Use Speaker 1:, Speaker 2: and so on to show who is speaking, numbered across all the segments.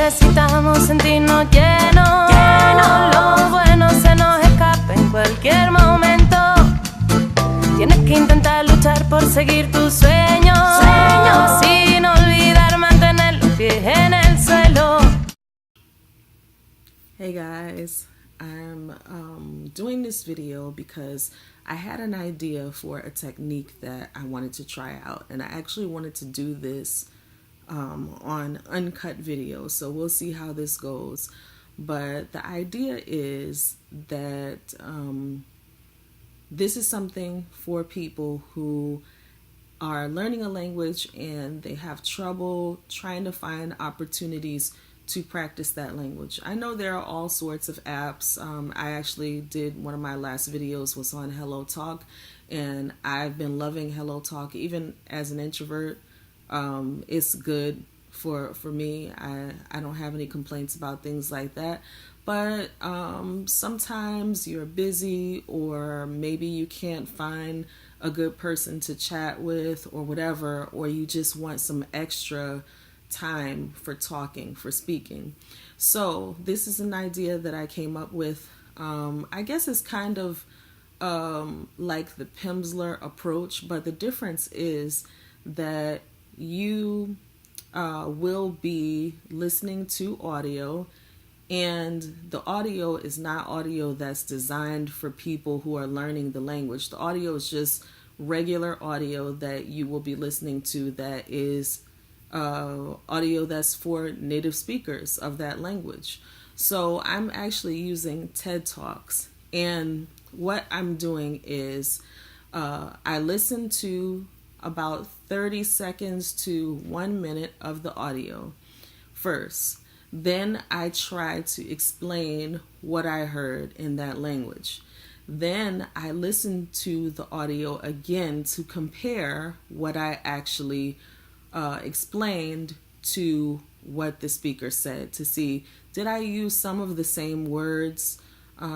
Speaker 1: necesitamos sentirnos llenos. Lo bueno se nos escapa en cualquier momento. Tienes que intentar luchar por seguir tus sueños. Sin olvidar mantener los pies en el suelo.
Speaker 2: Hey guys, I'm doing this video because I had an idea for a technique that I wanted to try out, and I actually wanted to do this on uncut video, so we'll see how this goes. But the idea is that this is something for people who are learning a language and they have trouble trying to find opportunities to practice that language. I know there are all sorts of apps. I actually did one of my last videos was on Hello Talk, and I've been loving Hello Talk even as an introvert. It's good for me. I don't have any complaints about things like that. But sometimes you're busy, or maybe you can't find a good person to chat with or whatever, or you just want some extra time for talking, for speaking. So this is an idea that I came up with. I guess it's kind of like the Pimsleur approach, but the difference is that you will be listening to audio, and the audio is not audio that's designed for people who are learning the language. The audio is just regular audio that you will be listening to that is audio that's for native speakers of that language. So I'm actually using TED Talks, and what I'm doing is I listen to about 30 seconds to 1 minute of the audio first. Then I try to explain what I heard in that language. Then I listen to the audio again to compare what I actually explained to what the speaker said, to see, did I use some of the same words?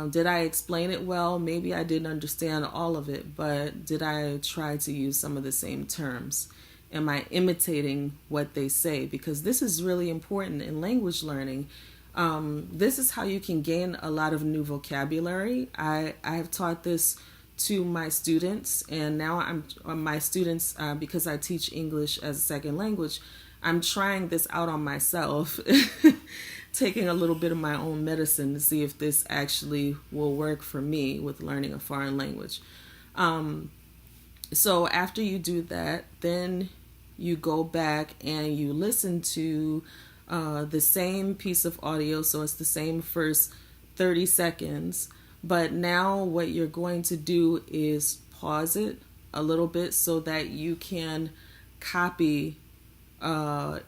Speaker 2: Did I explain it well? Maybe I didn't understand all of it, but did I try to use some of the same terms? Am I imitating what they say? Because this is really important in language learning. This is how you can gain a lot of new vocabulary. I have taught this to my students, and now my students, because I teach English as a second language, I'm trying this out on myself, taking a little bit of my own medicine to see if this actually will work for me with learning a foreign language. So after you do that, then you go back and you listen to the same piece of audio, so it's the same first 30 seconds. But now what you're going to do is pause it a little bit so that you can copy,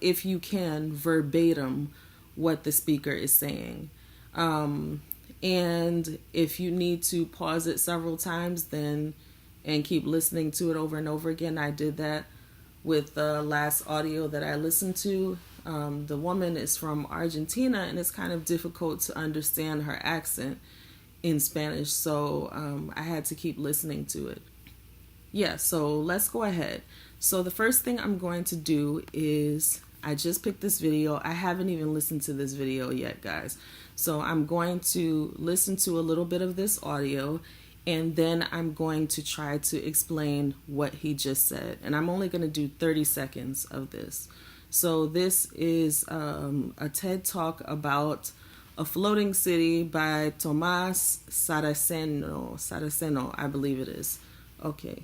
Speaker 2: if you can, verbatim what the speaker is saying. And if you need to pause it several times, then and keep listening to it over and over again. I did that with the last audio that I listened to. The woman is from Argentina, and it's kind of difficult to understand her accent in Spanish, so I had to keep listening to it. Yeah, so let's go ahead. So the first thing I'm going to do is, I just picked this video. I haven't even listened to this video yet, guys. So I'm going to listen to a little bit of this audio, and then I'm going to try to explain what he just said. And I'm only going to do 30 seconds of this. So this is a TED Talk about A Floating City by Tomás Saraceno, I believe it is. Okay.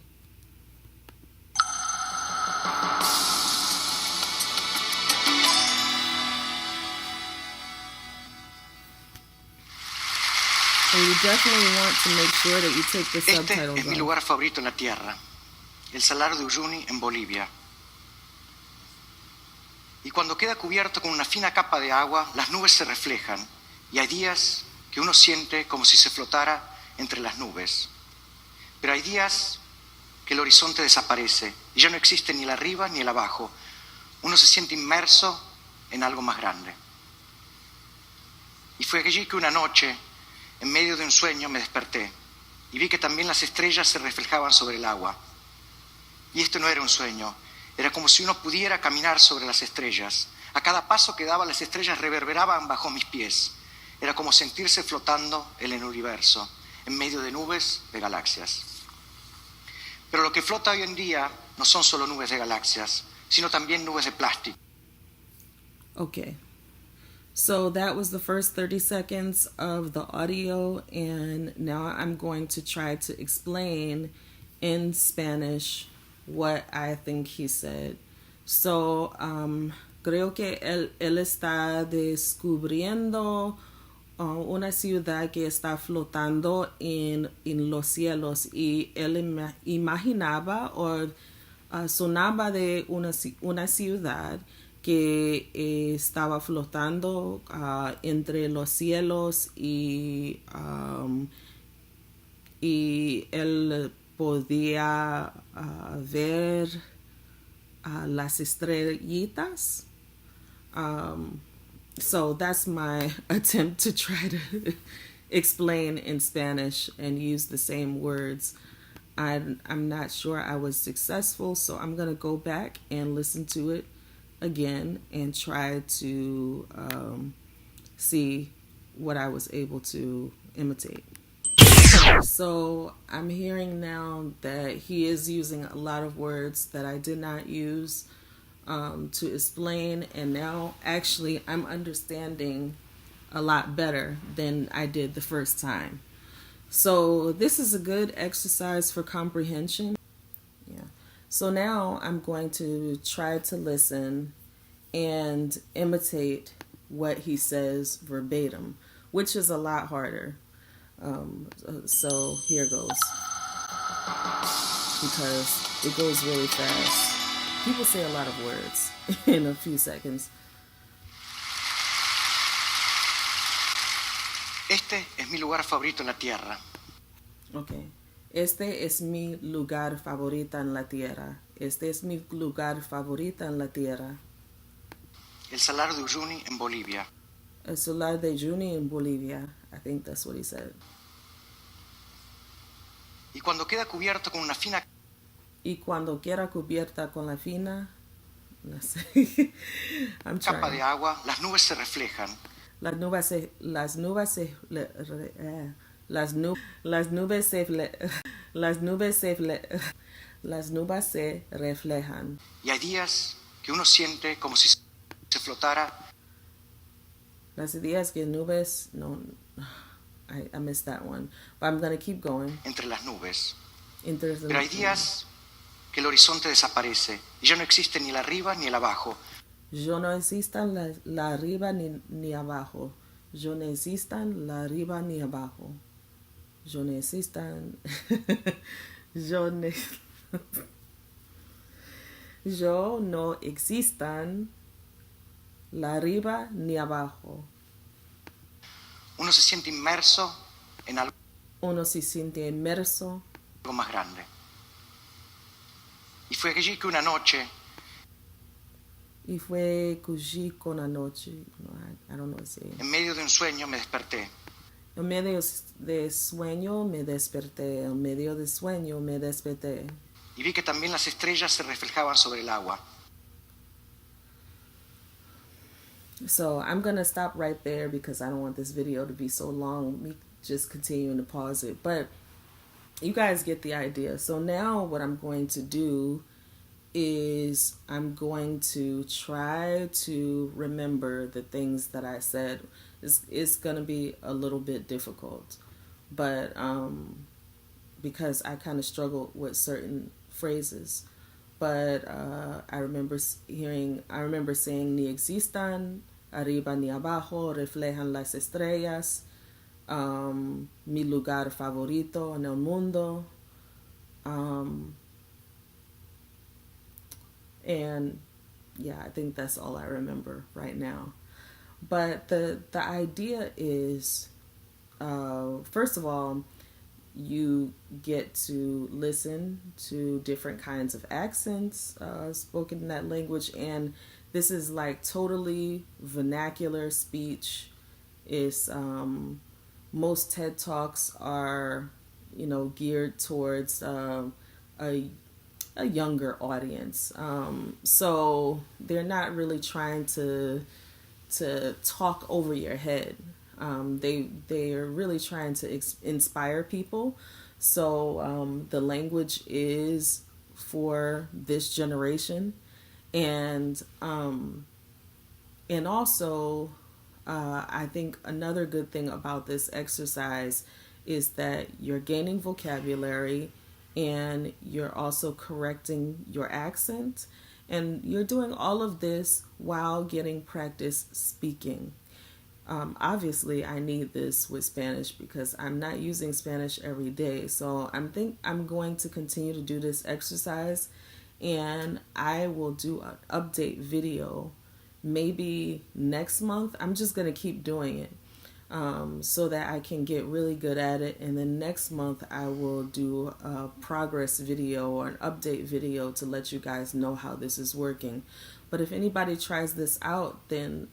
Speaker 2: So you definitely want to make sure that you take the subtitles off.
Speaker 3: Este es mi lugar favorito en la tierra, el Salar de Uyuni en Bolivia. Y cuando queda cubierto con una fina capa de agua, las nubes se reflejan, y hay días que uno siente como si se flotara entre las nubes. Pero hay días que el horizonte desaparece y ya no existe ni el arriba ni el abajo. Uno se siente inmerso en algo más grande. Y fue allí que una noche, en medio de un sueño, me desperté y vi que también las estrellas se reflejaban sobre el agua. Y esto no era un sueño, Era como si uno pudiera caminar sobre las estrellas. A cada paso que daba, las estrellas reverberaban bajo mis pies. Era como sentirse flotando en el universo, en medio de nubes de galaxias. Pero lo que flota hoy en día no son solo nubes de galaxias, sino también nubes de plástico.
Speaker 2: Okay. So that was the first 30 seconds of the audio, and now I'm going to try to explain in Spanish what I think he said. So, creo que él está descubriendo una ciudad que está flotando en los cielos, y él imaginaba o sonaba de una ciudad que estaba flotando entre los cielos, y él podía ver las estrellitas. So that's my attempt to try to explain in Spanish and use the same words. I'm not sure I was successful, so I'm going to go back and listen to it again and try to see what I was able to imitate. So I'm hearing now that he is using a lot of words that I did not use to explain, and now actually I'm understanding a lot better than I did the first time. So this is a good exercise for comprehension. Yeah. So now I'm going to try to listen and imitate what he says verbatim, which is a lot harder. So here goes, because it goes really fast. People say a lot of words in a few seconds.
Speaker 3: Este es mi lugar favorito en la tierra.
Speaker 2: Okay. Este es mi lugar favorito en la tierra. Este es mi lugar favorito en la tierra.
Speaker 3: El Salar de Uyuni en Bolivia.
Speaker 2: El Salar de Uyuni en Bolivia. I think that's what he said.
Speaker 3: Y cuando queda cubierto con una fina
Speaker 2: Y cuando queda cubierta con la fina, no sé. I'm trying.
Speaker 3: capa de agua, las nubes se reflejan.
Speaker 2: Las nubes se reflejan.
Speaker 3: Y hay días que uno siente como si se flotara.
Speaker 2: Las días que nubes, no, I missed that one, but I'm going to keep going.
Speaker 3: Entre las nubes.
Speaker 2: Pero
Speaker 3: hay días que el horizonte desaparece y ya no existe ni el arriba ni el abajo.
Speaker 2: Yo no existan la arriba ni abajo. Yo no existan la arriba ni abajo. Yo no existan. Yo no existan la arriba ni abajo.
Speaker 3: Uno se siente inmerso en algo.
Speaker 2: Uno se siente inmerso.
Speaker 3: Algo más grande. Y fue allí que una noche.
Speaker 2: Y fue allí que una noche. No, I don't know what to say.
Speaker 3: En medio de un sueño me desperté.
Speaker 2: En medio de sueño me desperté. En medio de sueño me desperté.
Speaker 3: Y vi que también las estrellas se reflejaban sobre el agua.
Speaker 2: So I'm going to stop right there because I don't want this video to be so long. Me just continuing to pause it. But you guys get the idea. So now what I'm going to do is I'm going to try to remember the things that I said. It's going to be a little bit difficult. But because I kind of struggled with certain phrases. But I remember saying ni existan arriba ni abajo, reflejan las estrellas, mi lugar favorito en el mundo, and yeah, I think that's all I remember right now. But the idea is, first of all, you get to listen to different kinds of accents spoken in that language, and this is like totally vernacular speech. It's most TED Talks are, geared towards a a younger audience. So they're not really trying to talk over your head. They are really trying to inspire people. So the language is for this generation, and also I think another good thing about this exercise is that you're gaining vocabulary, and you're also correcting your accent, and you're doing all of this while getting practice speaking. Obviously, I need this with Spanish because I'm not using Spanish every day. So I'm going to continue to do this exercise, and I will do an update video maybe next month. I'm just going to keep doing it so that I can get really good at it. And then next month I will do a progress video or an update video to let you guys know how this is working. But if anybody tries this out, then